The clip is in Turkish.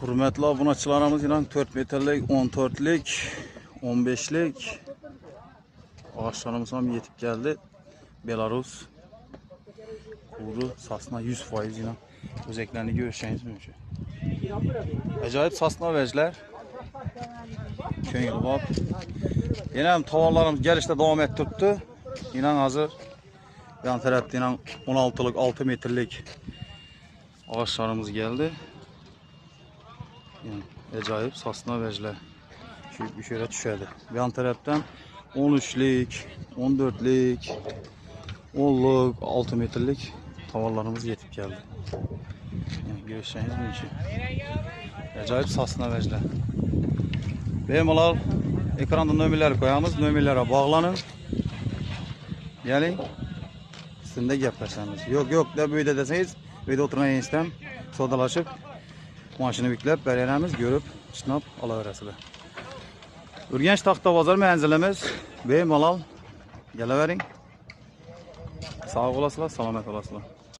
Hürmetli obunachilarimiz inan 4 metrlik, 14'lik, 15'lik ağaçlarımız ham yetip geldi. Belarus kuru sasna 100% inan. Özeklerini görüşeceğiniz mümkün. Acayip sasna vecler. Köngül bab. Yine hem tavanlarımız gelişte devam ettirdi. İnan hazır. Yan tarafta inan 16'lık, 6 metrelik ağaçlarımız geldi. Yani acayip sasna vecler. Şöyle düşerdi. Yan taraftan 13'lik, 14'lik, 10'luk, 6 metrelik tavalarımız yetip geldi. Yani görüşeceğiniz mümkün. Acayip sasna vecler. Bemalal ekranda nömerleri koyamız. Nömerlere bağlanın. Gelin. Sizin de geplerseniz. Yok da böyle deseniz. Böyle oturmaya istem. Sodalaşıp maşını yüklep beraberimiz görüp sınap alıverəsidir. Urgenç Taxta Bazar mənzilimiz bemalal geleverin. Sağ olasılar, salamet olasılar.